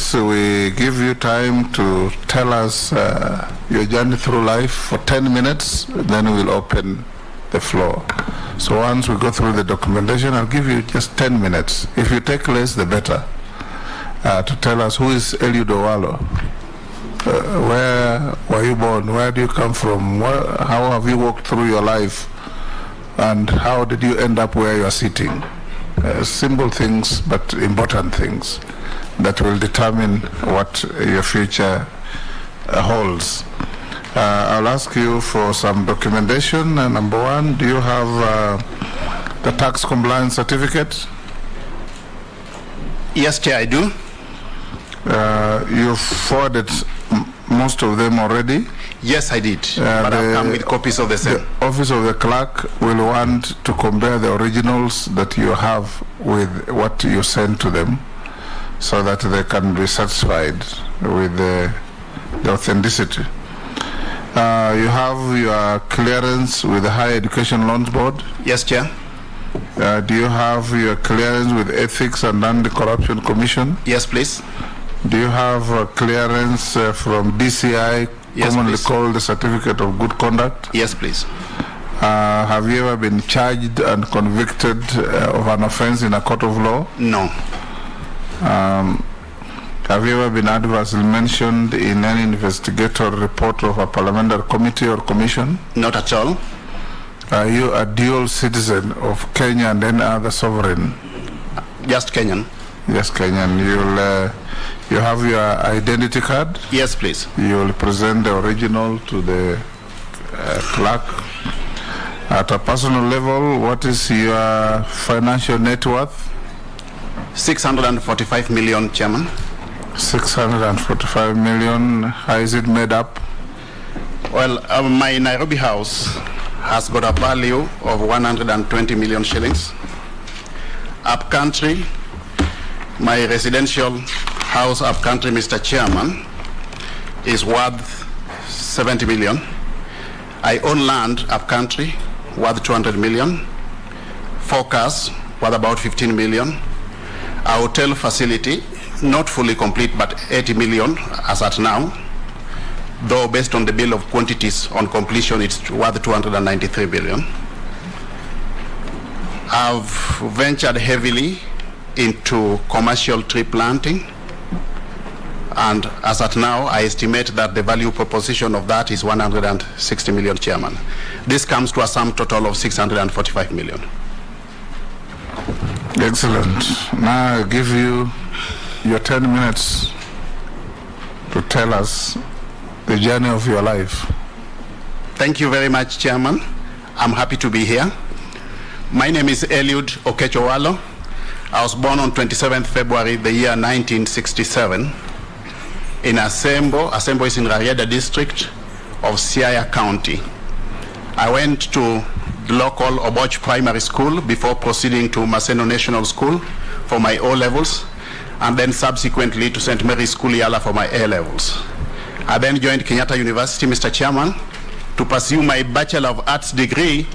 once we give you time to tell us your journey through life for 10 minutes, then we'll open the floor. So once we go through the documentation, I'll give you just 10 minutes. If you take less, the better, to tell us who is Eliud Owalo. Where were you born? Where do you come from? How have you walked through your life? And how did you end up where you are sitting? Simple things, but important things that will determine what your future holds. I'll ask you for some documentation. Number one, do you have the tax compliance certificate? Yes, Chair, I do. You've forwarded most of them already? Yes, I did, but I've come with copies of the same. The Office of the Clerk will want to compare the originals that you have with what you send to them so that they can be satisfied with the authenticity. You have your clearance with the Higher Education Loans Board? Yes, Chair. Do you have your clearance with Ethics and Anti-Corruption Commission? Yes, please. Do you have clearance from DCI, yes, commonly please. Called the Certificate of Good Conduct? Yes, please. Have you ever been charged and convicted of an offense in a court of law? No. Have you ever been adversely mentioned in any investigatory report of a parliamentary committee or commission? Not at all. Are you a dual citizen of Kenya and any other sovereign? Just Kenyan. Yes, Kenyan. You have your identity card? Yes, please. You will present the original to the clerk. At a personal level, what is your financial net worth? 645 million, Chairman. 645 million. How is it made up? Well, my Nairobi house has got a value of 120 million shillings. Upcountry, my residential house upcountry, Mr. Chairman, is worth 70 million. I own land upcountry worth 200 million. 4 cars worth about 15 million. A hotel facility, not fully complete, but 80 million as at now. Though based on the bill of quantities on completion, it's worth 293 billion. I've ventured heavily into commercial tree planting, and as at now, I estimate that the value proposition of that is 160 million, Chairman. This comes to a sum total of 645 million. Excellent. Now I give you your 10 minutes to tell us the journey of your life. Thank you very much, Chairman. I'm happy to be here. My name is Eliud Owalo. I was born on 27th February, the year 1967, in Asembo. Asembo is in Rarieda district of Siaya County. I went to the local Oboch Primary School before proceeding to Maseno National School for my O-levels, and then subsequently to St. Mary's School Yala for my A-levels. I then joined Kenyatta University, Mr. Chairman, to pursue my Bachelor of Arts degree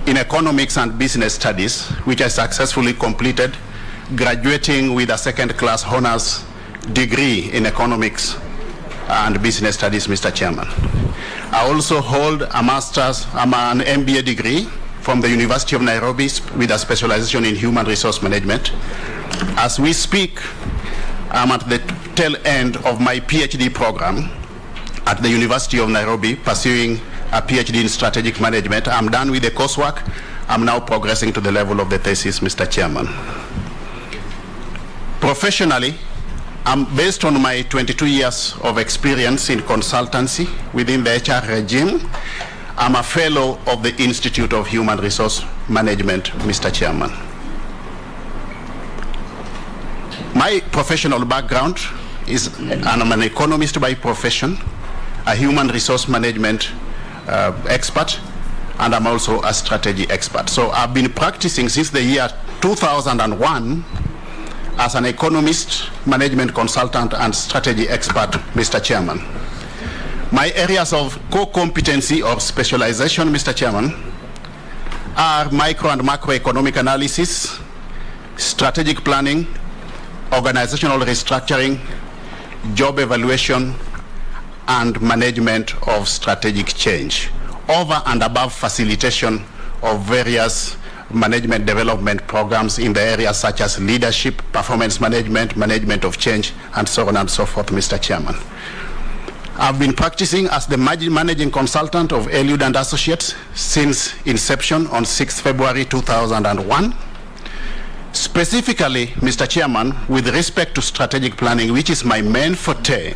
in Economics and Business Studies, which I successfully completed, graduating with a second-class honors degree in Economics and Business Studies, Mr. Chairman. I also hold a master's, an MBA degree from the University of Nairobi with a specialization in human resource management. As we speak, I'm at the tail end of my PhD program at the University of Nairobi, pursuing a PhD in strategic management. I'm done with the coursework. I'm now progressing to the level of the thesis, Mr. Chairman. Professionally, based on my 22 years of experience in consultancy within the HR regime, I'm a fellow of the Institute of Human Resource Management, Mr. Chairman. My professional background is, I'm an economist by profession, a human resource management expert, and I'm also a strategy expert. So I've been practicing since the year 2001 as an economist, management consultant, and strategy expert, Mr. Chairman. My areas of core competency or specialization, Mr. Chairman, are micro and macroeconomic analysis, strategic planning, organizational restructuring, job evaluation, and management of strategic change, over and above facilitation of various management development programs in the areas such as leadership, performance management, management of change, and so on and so forth, Mr. Chairman. I've been practicing as the managing consultant of Eliud and Associates since inception on 6 February 2001. Specifically, Mr. Chairman, with respect to strategic planning, which is my main forte,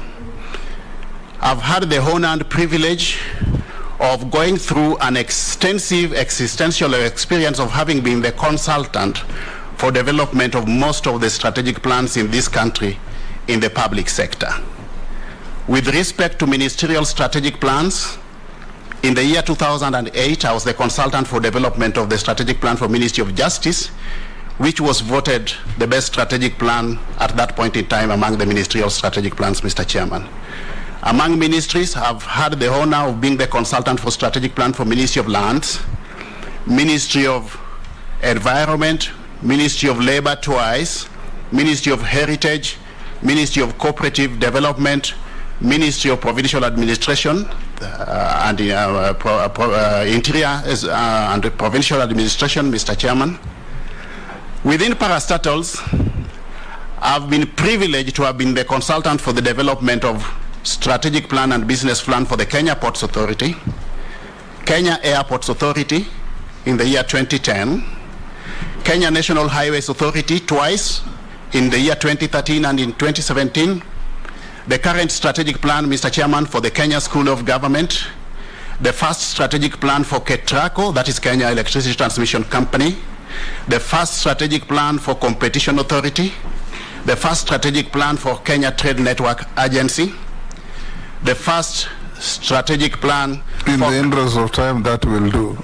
I've had the honor and privilege of going through an extensive existential experience of having been the consultant for development of most of the strategic plans in this country in the public sector. With respect to ministerial strategic plans, in the year 2008, I was the consultant for development of the strategic plan for Ministry of Justice, which was voted the best strategic plan at that point in time among the ministerial strategic plans, Mr. Chairman. Among ministries, I've had the honor of being the consultant for strategic plan for Ministry of Lands, Ministry of Environment, Ministry of Labor twice, Ministry of Heritage, Ministry of Cooperative Development, Ministry of Provincial Administration, and Interior and Provincial Administration, Mr. Chairman. Within parastatals, I've been privileged to have been the consultant for the development of strategic plan and business plan for the Kenya Ports Authority, Kenya Airports Authority in the year 2010, Kenya National Highways Authority twice in the year 2013 and in 2017, the current strategic plan, Mr. Chairman, for the Kenya School of Government, the first strategic plan for KETRACO, that is Kenya Electricity Transmission Company, the first strategic plan for Competition Authority, the first strategic plan for Kenya Trade Network Agency, the first strategic plan. In the interest of time, that will do.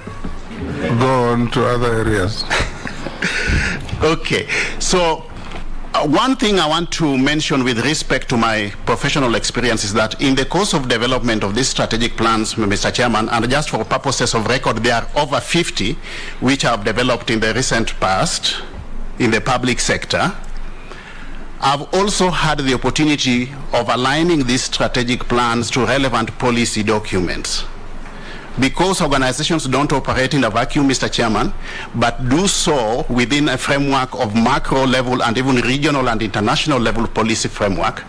Go on to other areas. Okay, so one thing I want to mention with respect to my professional experience is that in the course of development of these strategic plans, Mr. Chairman, and just for purposes of record, there are over 50 which have developed in the recent past in the public sector. I've also had the opportunity of aligning these strategic plans to relevant policy documents. Because organizations don't operate in a vacuum, Mr. Chairman, but do so within a framework of macro level and even regional and international level policy framework,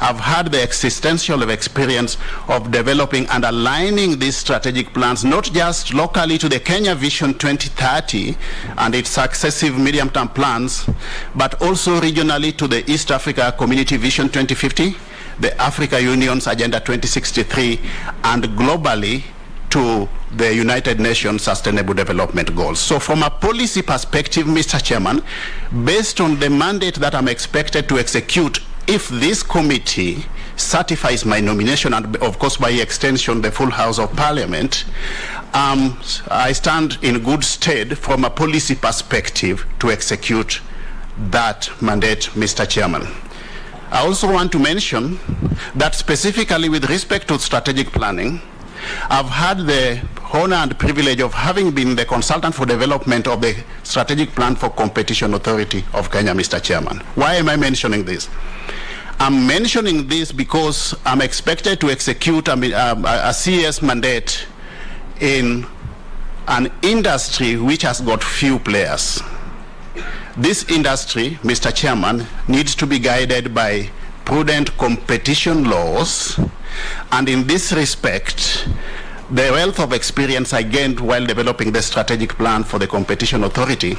I've had the existential experience of developing and aligning these strategic plans, not just locally to the Kenya Vision 2030 and its successive medium-term plans, but also regionally to the East Africa Community Vision 2050, the Africa Union's Agenda 2063, and globally to the United Nations Sustainable Development Goals. So from a policy perspective, Mr. Chairman, based on the mandate that I'm expected to execute if this committee certifies my nomination, and of course by extension the full House of Parliament, I stand in good stead from a policy perspective to execute that mandate, Mr. Chairman. I also want to mention that specifically with respect to strategic planning, I've had the honor and privilege of having been the consultant for development of the strategic plan for Competition Authority of Kenya, Mr. Chairman. Why am I mentioning this? I'm mentioning this because I'm expected to execute a CS mandate in an industry which has got few players. This industry, Mr. Chairman, needs to be guided by prudent competition laws, and in this respect, the wealth of experience I gained while developing the strategic plan for the Competition Authority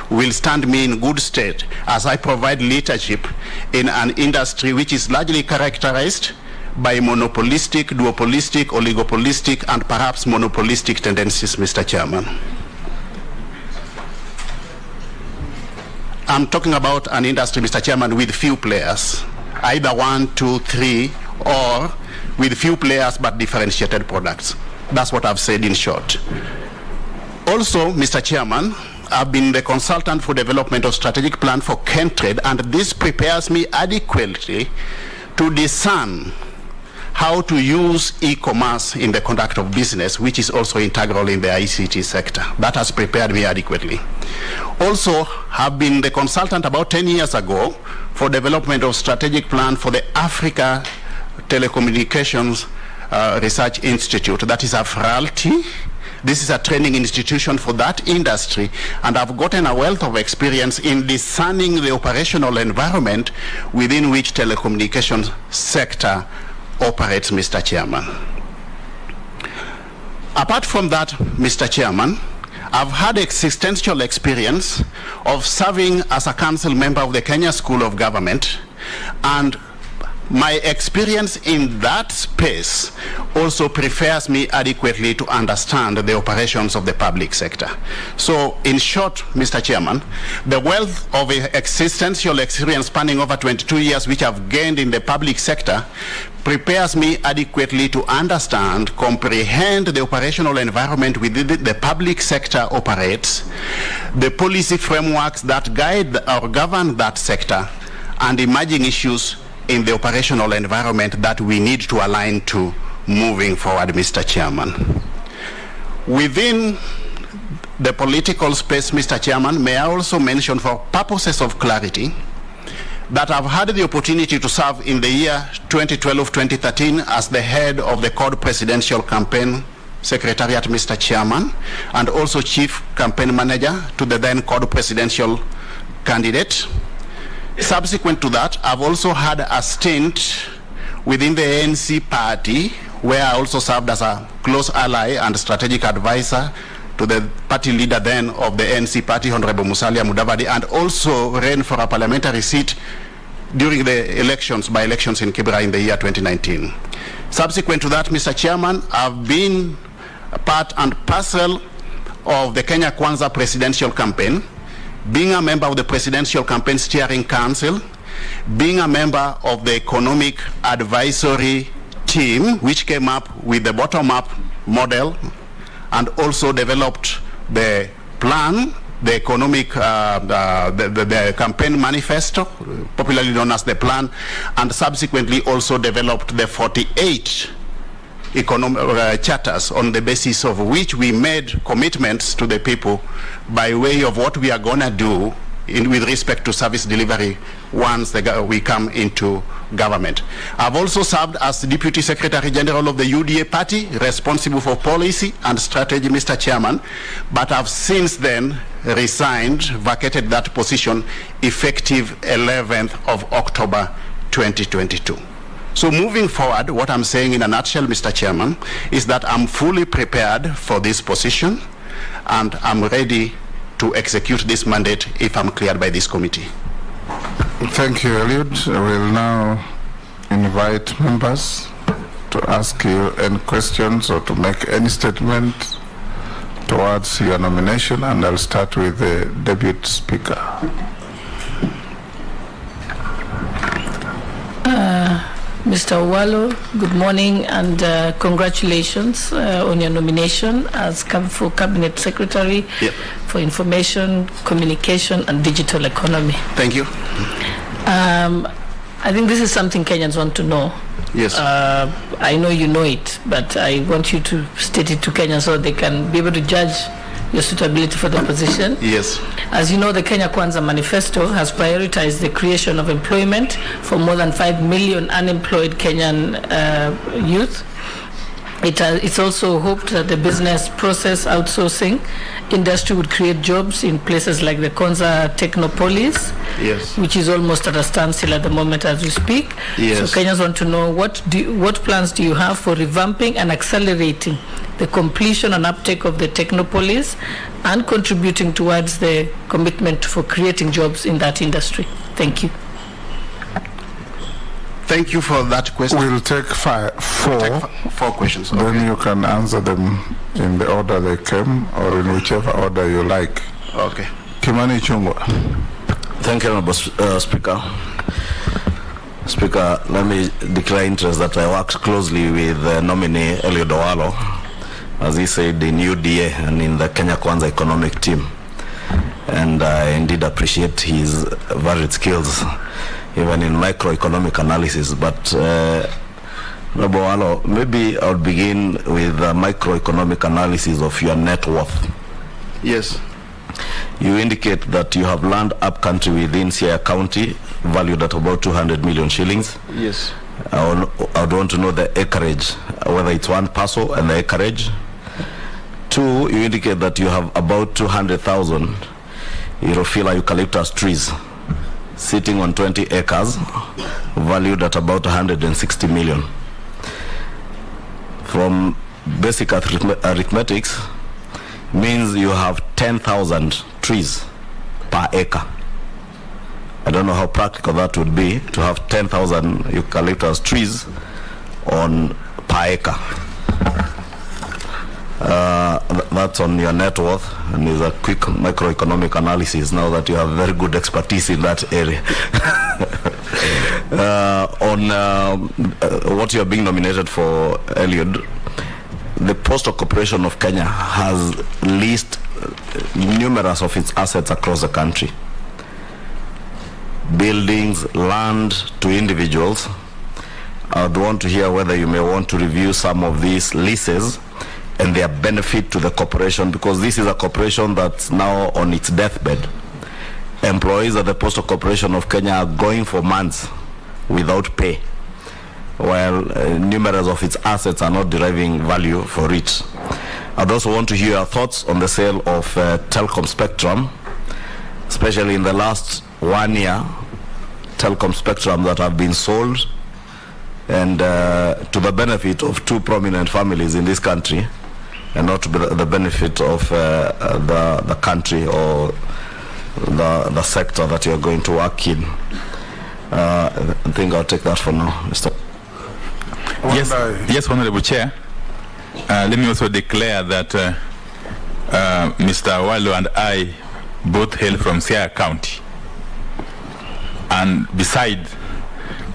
will stand me in good stead as I provide leadership in an industry which is largely characterized by monopolistic, duopolistic, oligopolistic, and perhaps monopolistic tendencies, Mr. Chairman. I'm talking about an industry, Mr. Chairman, with few players, either 1, 2, 3, or with few players but differentiated products. That's what I've said in short. Also, Mr. Chairman, I've been the consultant for development of strategic plan for Kentrade, and this prepares me adequately to discern how to use e-commerce in the conduct of business, which is also integral in the ICT sector. That has prepared me adequately. Also, have been the consultant about 10 years ago for development of strategic plan for the Africa Telecommunications Research Institute, that is AFRALTI. This is a training institution for that industry, and I've gotten a wealth of experience in discerning the operational environment within which telecommunications sector operates, Mr. Chairman. Apart from that, Mr. Chairman, I've had existential experience of serving as a council member of the Kenya School of Government, and my experience in that space also prepares me adequately to understand the operations of the public sector. So, in short, Mr. Chairman, the wealth of existential experience spanning over 22 years which I've gained in the public sector prepares me adequately to understand, comprehend the operational environment within the public sector operates, the policy frameworks that guide or govern that sector, and emerging issues in the operational environment that we need to align to moving forward, Mr. Chairman. Within the political space, Mr. Chairman, may I also mention, for purposes of clarity, that I've had the opportunity to serve in the year 2012-2013 as the head of the CORD Presidential Campaign Secretariat, Mr. Chairman, and also Chief Campaign Manager to the then CORD Presidential candidate. Subsequent to that, I've also had a stint within the ANC party, where I also served as a close ally and strategic advisor to the party leader then of the ANC party, Honorable Musalia Mudavadi, and also ran for a parliamentary seat during the elections, by-elections in Kibra in the year 2019. Subsequent to that, Mr. Chairman, I've been a part and parcel of the Kenya Kwanza presidential campaign, being a member of the Presidential Campaign Steering Council, being a member of the Economic Advisory Team, which came up with the bottom-up model and also developed the plan, the economic, the campaign manifesto, popularly known as the plan, and subsequently also developed the 48 charters on the basis of which we made commitments to the people by way of what we are going to do with respect to service delivery once we come into government. I've also served as Deputy Secretary General of the UDA party, responsible for policy and strategy, Mr. Chairman, but I've since then resigned, vacated that position effective 11th of October 2022. So moving forward, what I'm saying in a nutshell, Mr. Chairman, is that I'm fully prepared for this position and I'm ready to execute this mandate if I'm cleared by this committee. Thank you, Eliud. I will now invite members to ask you any questions or to make any statement towards your nomination, and I'll start with the Deputy Speaker. Mr. Owalo, good morning and congratulations on your nomination as for Cabinet Secretary for Information, Communication and Digital Economy. Thank you. I think this is something Kenyans want to know. Yes. I know you know it, but I want you to state it to Kenyans so they can be able to judge your suitability for the position. Yes. As you know, the Kenya Kwanza Manifesto has prioritized the creation of employment for more than 5 million unemployed Kenyan youth. It's also hoped that the business process outsourcing industry would create jobs in places like the Konza Technopolis, yes, which is almost at a standstill at the moment as we speak. Yes. So Kenyans want to know what plans do you have for revamping and accelerating the completion and uptake of the Technopolis and contributing towards the commitment for creating jobs in that industry. Thank you. Thank you for that question. We'll take four questions. Then Okay. you can answer them in the order they came or in whichever order you like. Okay. Kimani Chungwa. Thank you, Honorable Speaker. Speaker, let me declare interest that I worked closely with nominee Eliud Owalo, as he said, in UDA and in the Kenya Kwanza economic team. And I indeed appreciate his varied skills, even in microeconomic analysis. But Honorable Owalo, maybe I'll begin with a microeconomic analysis of your net worth. Yes. You indicate that you have land up country within Siaya County valued at about 200 million shillings. Yes. I would want to know the acreage, whether it's one parcel and the acreage. 2, you indicate that you have about 200,000 Europhila eucalyptus trees sitting on 20 acres, valued at about 160 million. From basic arithmetics, means you have 10,000 trees per acre. I don't know how practical that would be to have 10,000 eucalyptus trees on per acre. That's on your net worth, and is a quick microeconomic analysis now that you have very good expertise in that area. On what you're being nominated for, Eliud, the Postal Corporation of Kenya has leased numerous of its assets across the country. Buildings, land to individuals. I would want to hear whether you may want to review some of these leases and their benefit to the corporation, because this is a corporation that's now on its deathbed. Employees at the Postal Corporation of Kenya are going for months without pay, while numerous of its assets are not deriving value for it. I'd also want to hear your thoughts on the sale of telecom spectrum, especially in the last 1 year, telecom spectrum that have been sold, and to the benefit of 2 prominent families in this country, and not to the benefit of the country or the sector that you're going to work in. I think I'll take that for now, Mr. Yes, Honorable Chair. Let me also declare that Mr. Wallo and I both hail from Siaya County. And besides,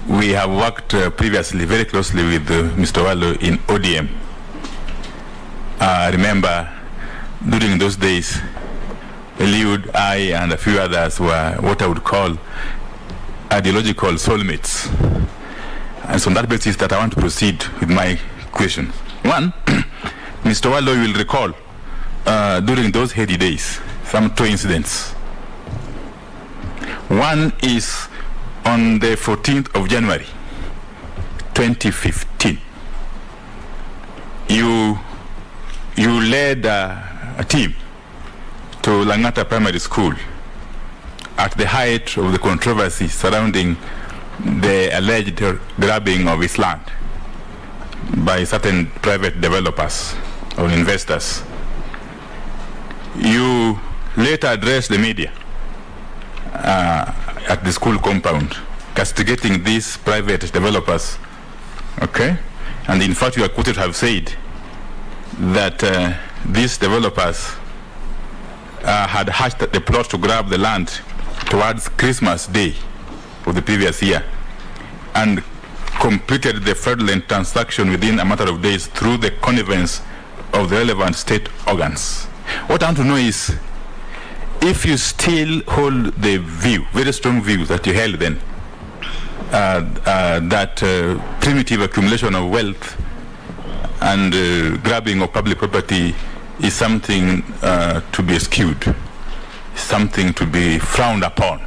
we have worked previously very closely with Mr. Wallo in ODM. Remember, during those days, Eliud, I, and a few others were what I would call ideological soulmates. And so on that basis that I want to proceed with my questions. One, Mr. Wallo, you will recall during those heady days, some 2 incidents. One is on the 14th of January, 2015. You led a team to Langata Primary School at the height of the controversy surrounding the alleged grabbing of its land by certain private developers or investors. You later addressed the media at the school compound, castigating these private developers, okay? And in fact, you are quoted to have said that these developers had hatched the plot to grab the land towards Christmas Day of the previous year and completed the fraudulent transaction within a matter of days through the connivance of the relevant state organs. What I want to know is if you still hold the view, very strong view that you held then, that primitive accumulation of wealth and grabbing of public property is something to be eschewed, something to be frowned upon.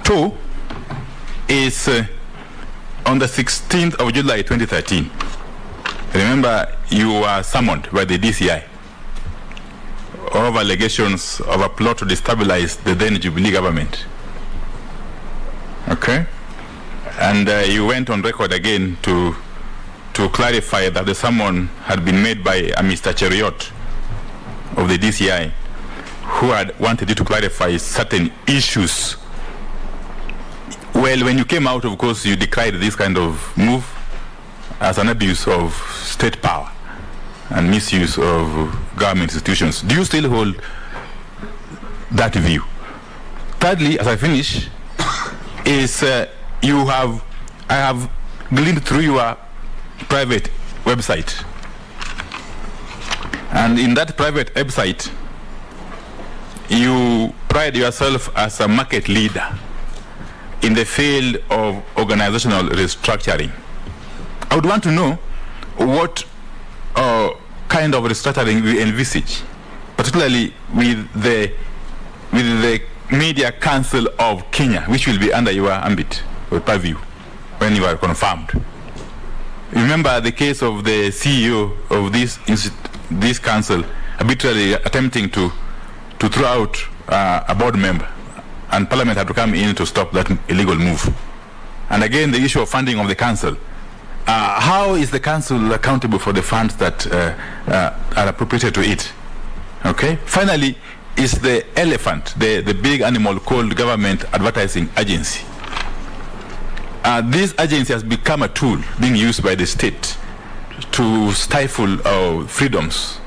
2 is on the 16th of July 2013. Remember, you were summoned by the DCI over allegations of a plot to destabilize the then Jubilee government. Okay? And you went on record again to clarify that the summon had been made by a Mr. Cheriot of the DCI, who had wanted you to clarify certain issues. Well, when you came out, of course, you decried this kind of move as an abuse of state power and misuse of government institutions. Do you still hold that view? Thirdly, as I finish, is I have gleaned through your private website, and in that private website, you pride yourself as a market leader in the field of organizational restructuring. I would want to know what kind of restructuring we envisage, particularly with the Media Council of Kenya, which will be under your ambit or purview when you are confirmed. Remember the case of the CEO of this council arbitrarily attempting to throw out a board member, and Parliament had to come in to stop that illegal move. And again, the issue of funding of the council. How is the council accountable for the funds that are appropriated to it? Okay. Finally, is the elephant, the big animal called Government Advertising Agency. This agency has become a tool being used by the state to stifle freedoms,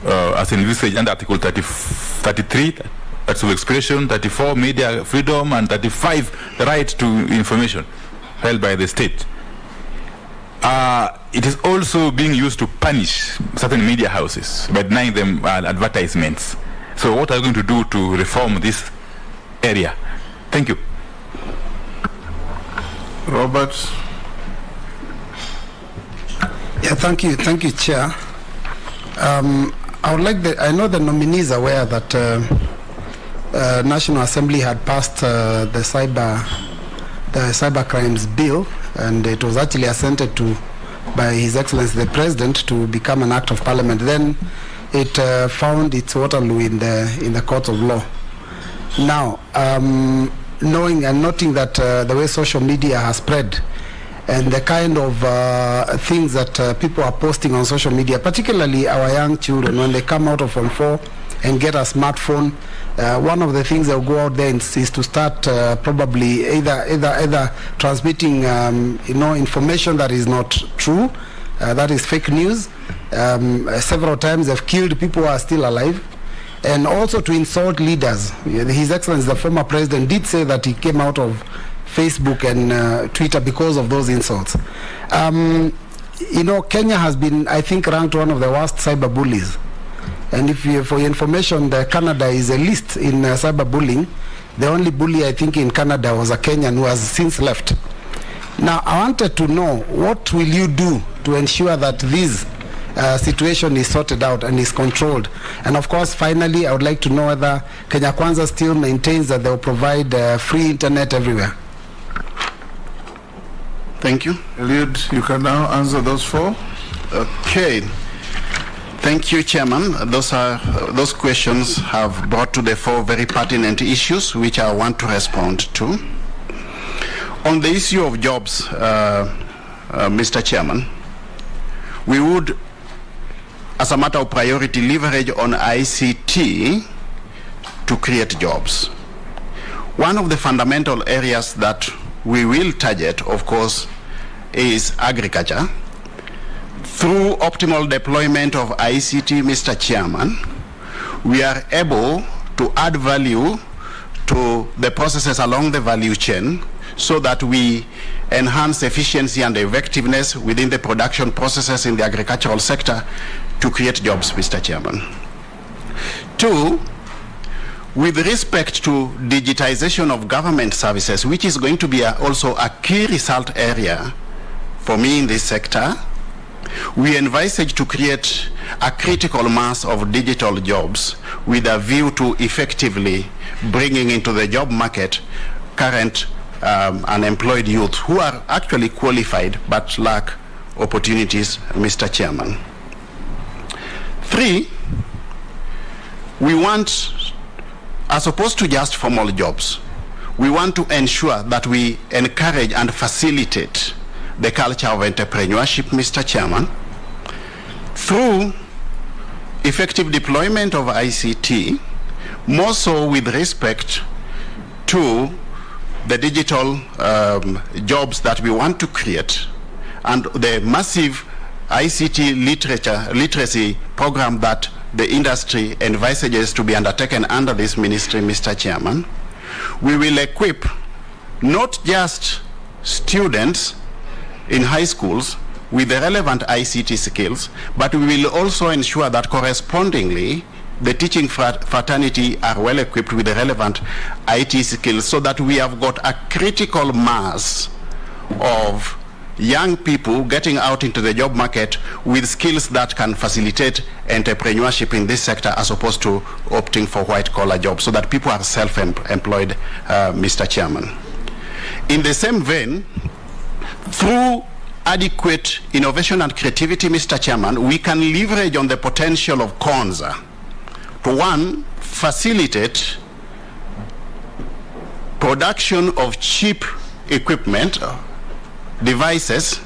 as envisaged under Article 33, that's of expression, 34, media freedom, and 35, the right to information held by the state. It is also being used to punish certain media houses by denying them advertisements. So what are you going to do to reform this area? Thank you. Robert. Yeah, thank you, Chair. I know the nominees are aware that National Assembly had passed the cyber crimes bill, and it was actually assented to by His Excellency the President to become an act of Parliament. Then it found its Waterloo in the court of law. Now, knowing and noting that the way social media has spread and the kind of things that people are posting on social media, particularly our young children, when they come out of Form 4 and get a smartphone, one of the things they'll go out there is to start probably either transmitting information that is not true, that is fake news. Several times they've killed people who are still alive, and also to insult leaders. His Excellency the former president did say that he came out of Facebook and Twitter because of those insults. Kenya has been, I think, ranked one of the worst cyber bullies. And if you, for your information, Canada is a list in cyberbullying. The only bully, I think, in Canada was a Kenyan who has since left. Now, I wanted to know, what will you do to ensure that this situation is sorted out and is controlled? And of course, finally, I would like to know whether Kenya Kwanza still maintains that they will provide free internet everywhere. Thank you. Eliud, you can now answer those four. Okay. Thank you, Chairman. Those questions have brought to the fore very pertinent issues which I want to respond to. On the issue of jobs, Mr. Chairman, we would, as a matter of priority, leverage on ICT to create jobs. One of the fundamental areas that we will target, of course, is agriculture. Through optimal deployment of ICT, Mr. Chairman, we are able to add value to the processes along the value chain so that we enhance efficiency and effectiveness within the production processes in the agricultural sector to create jobs, Mr. Chairman. Two, with respect to digitization of government services, which is going to be also a key result area for me in this sector, we envisage to create a critical mass of digital jobs with a view to effectively bringing into the job market current unemployed youth who are actually qualified but lack opportunities, Mr. Chairman. Three, we want, as opposed to just formal jobs, we want to ensure that we encourage and facilitate the culture of entrepreneurship, Mr. Chairman, through effective deployment of ICT, more so with respect to the digital jobs that we want to create, and the massive ICT literacy program that the industry envisages to be undertaken under this ministry, Mr. Chairman. We will equip not just students in high schools with the relevant ICT skills, but we will also ensure that correspondingly the teaching fraternity are well equipped with the relevant IT skills so that we have got a critical mass of young people getting out into the job market with skills that can facilitate entrepreneurship in this sector as opposed to opting for white-collar jobs, so that people are self-employed, Mr. Chairman. In the same vein, through adequate innovation and creativity, Mr. Chairman, we can leverage on the potential of Konza to, one, facilitate production of cheap equipment, devices,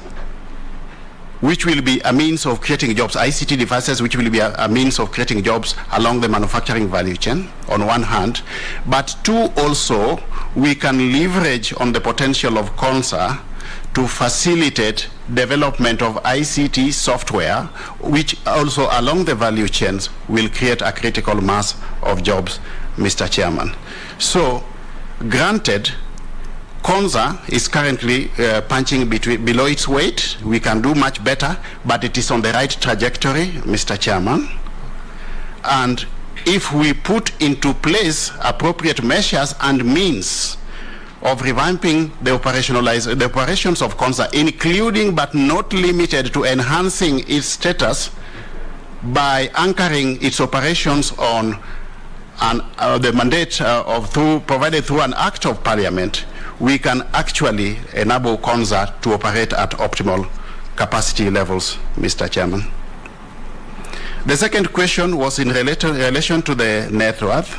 which will be a means of creating jobs, ICT devices, which will be a means of creating jobs along the manufacturing value chain, on one hand. But two, also, we can leverage on the potential of Konza to facilitate development of ICT software, which also along the value chains will create a critical mass of jobs, Mr. Chairman. So, granted, Konza is currently punching below its weight. We can do much better, but it is on the right trajectory, Mr. Chairman. And if we put into place appropriate measures and means of revamping the operations of Konza, including but not limited to enhancing its status by anchoring its operations on the mandate provided through an act of parliament, we can actually enable Konza to operate at optimal capacity levels, Mr. Chairman. The second question was in relation to the net worth,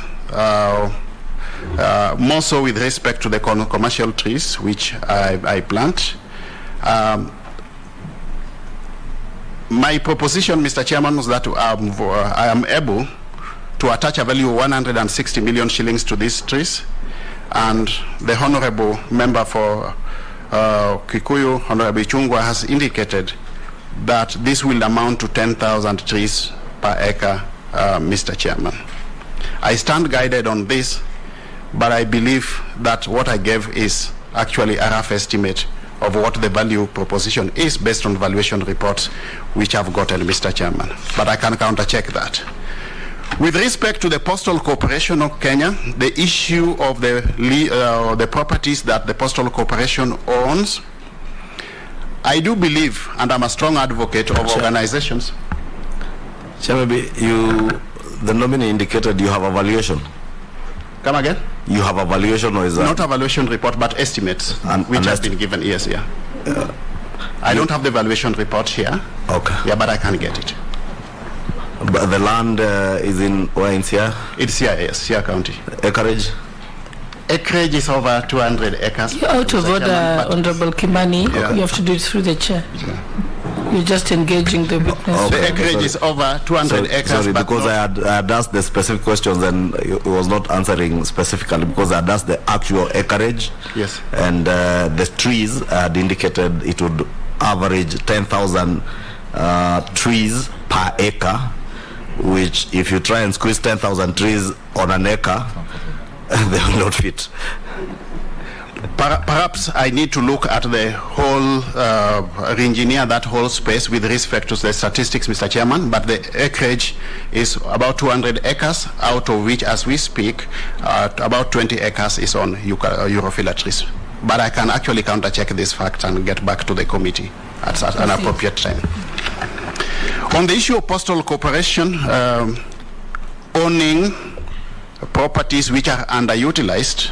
more so with respect to the commercial trees which I plant. My proposition, Mr. Chairman, was that I am able to attach a value of 160 million shillings to these trees, and the Honorable Member for Kikuyu, Honorable Chungwa, has indicated that this will amount to 10,000 trees per acre, Mr. Chairman. I stand guided on this, but I believe that what I gave is actually a rough estimate of what the value proposition is based on valuation reports which I've gotten, Mr. Chairman. But I can counter-check that. With respect to the Postal Corporation of Kenya, the issue of the properties that the Postal Corporation owns, I do believe, and I'm a strong advocate of organizations. Chairman, the nominee indicated you have a valuation. Come again? You have a valuation, or is that? Not a valuation report, but estimates, which have been given. Yes, yeah. I don't have the valuation report here. Okay. Yeah, but I can get it. But the land is in where, in Siaya? It's Siaya, yes, Siaya County. Acreage? Acreage is over 200 acres. You're out of order, Honorable Kimani. Yeah. You have to do it through the chair. You're just engaging the witness. Okay. The acreage is over 200 acres. Sorry, because I had asked the specific questions and it was not answering specifically, because I had asked the actual acreage. Yes. And the trees had indicated it would average 10,000 trees per acre, which if you try and squeeze 10,000 trees on an acre, they will not fit. Perhaps I need to look at the whole, re-engineer that whole space with respect to the statistics, Mr. Chairman, but the acreage is about 200 acres, out of which, as we speak, about 20 acres is on Europhila trees. But I can actually counter-check this fact and get back to the committee at an appropriate time. On the issue of Postal Corporation owning properties which are underutilized,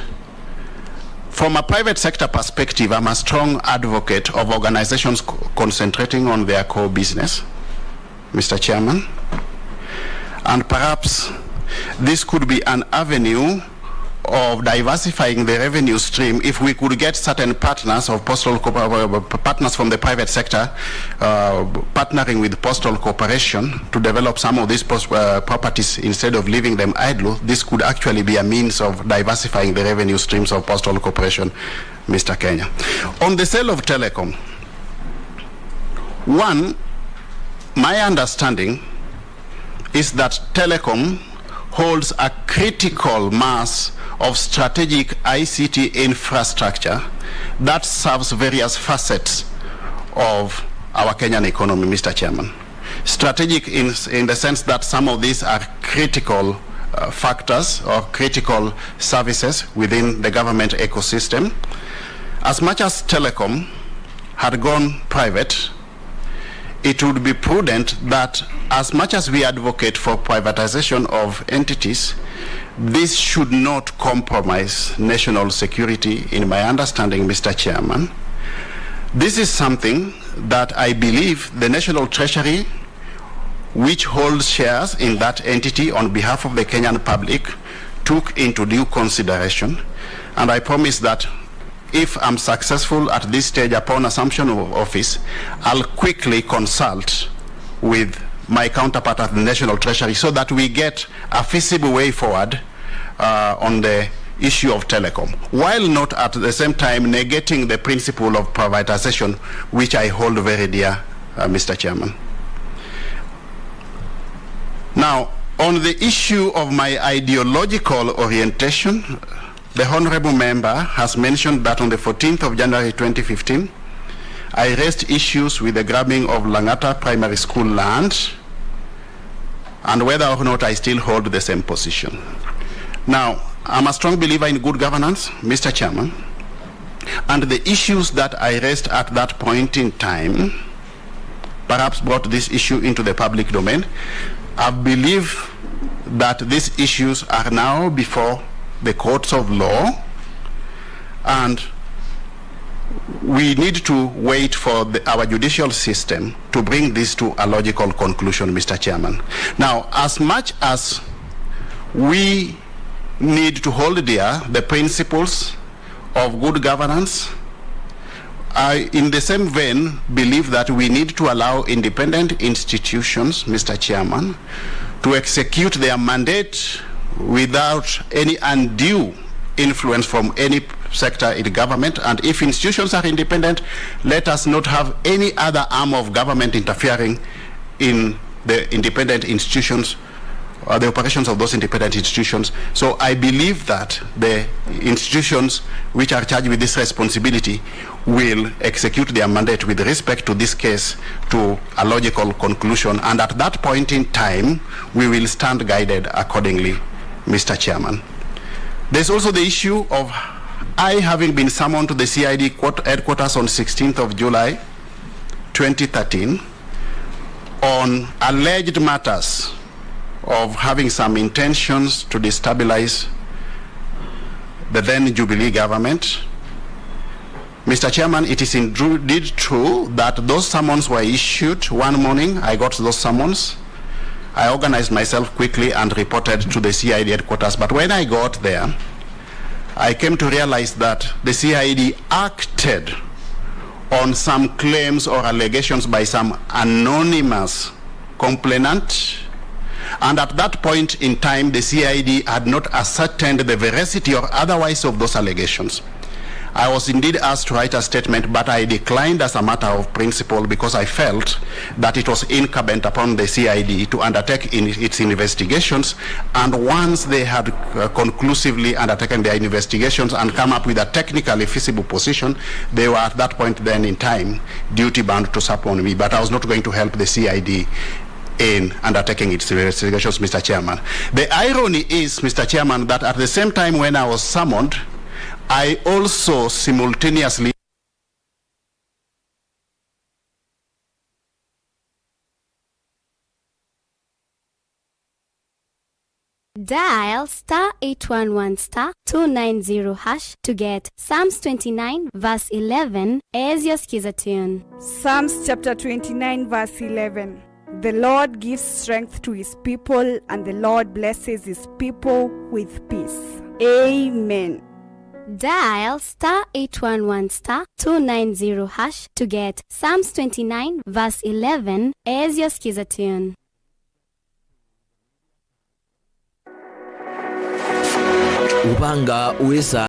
from a private sector perspective, I'm a strong advocate of organizations concentrating on their core business, Mr. Chairman. And perhaps this could be an avenue of diversifying the revenue stream if we could get certain partners of partners from the private sector partnering with Postal Corporation to develop some of these properties instead of leaving them idle. This could actually be a means of diversifying the revenue streams of Postal Corporation, Mr. Kenya. On the sale of telecom, one, my understanding is that telecom holds a critical mass of strategic ICT infrastructure that serves various facets of our Kenyan economy, Mr. Chairman. Strategic in the sense that some of these are critical factors or critical services within the government ecosystem. As much as telecom had gone private, it would be prudent that as much as we advocate for privatization of entities, this should not compromise national security, in my understanding, Mr. Chairman. This is something that I believe the National Treasury, which holds shares in that entity on behalf of the Kenyan public, took into due consideration. And I promise that if I'm successful at this stage upon assumption of office, I'll quickly consult with my counterpart at the National Treasury so that we get a feasible way forward on the issue of telecom, while not at the same time negating the principle of privatization, which I hold very dear, Mr. Chairman. Now, on the issue of my ideological orientation, the honorable member has mentioned that on the 14th of January 2015, I raised issues with the grabbing of Langata Primary School land and whether or not I still hold the same position. Now, I'm a strong believer in good governance, Mr. Chairman, and the issues that I raised at that point in time perhaps brought this issue into the public domain. I believe that these issues are now before the courts of law, and we need to wait for our judicial system to bring this to a logical conclusion, Mr. Chairman. Now, as much as we need to hold dear the principles of good governance, I, in the same vein, believe that we need to allow independent institutions, Mr. Chairman, to execute their mandate without any undue influence from any sector in government. And if institutions are independent, let us not have any other arm of government interfering in the independent institutions or the operations of those independent institutions. So I believe that the institutions which are charged with this responsibility will execute their mandate with respect to this case to a logical conclusion. And at that point in time, we will stand guided accordingly, Mr. Chairman. There's also the issue of I having been summoned to the CID headquarters on 16th of July 2013 on alleged matters of having some intentions to destabilize the then Jubilee government. Mr. Chairman, it is indeed true that those summons were issued. One morning, I got those summons. I organized myself quickly and reported to the CID headquarters. But when I got there, I came to realize that the CID acted on some claims or allegations by some anonymous complainant. And at that point in time, the CID had not ascertained the veracity or otherwise of those allegations. I was indeed asked to write a statement, but I declined as a matter of principle because I felt that it was incumbent upon the CID to undertake its investigations. And once they had conclusively undertaken their investigations and come up with a technically feasible position, they were at that point then in time duty-bound to support me. But I was not going to help the CID in undertaking its investigations, Mr. Chairman. The irony is, Mr. Chairman, that at the same time when I was summoned, I also simultaneously dial *811*290# to get Psalms 29 verse 11 as your skiza tune. Psalms chapter 29 verse 11. The Lord gives strength to his people, and the Lord blesses his people with peace. Amen. Dial *811*290# to get Psalms 29 verse 11 as your skiza tune. Upanga uweza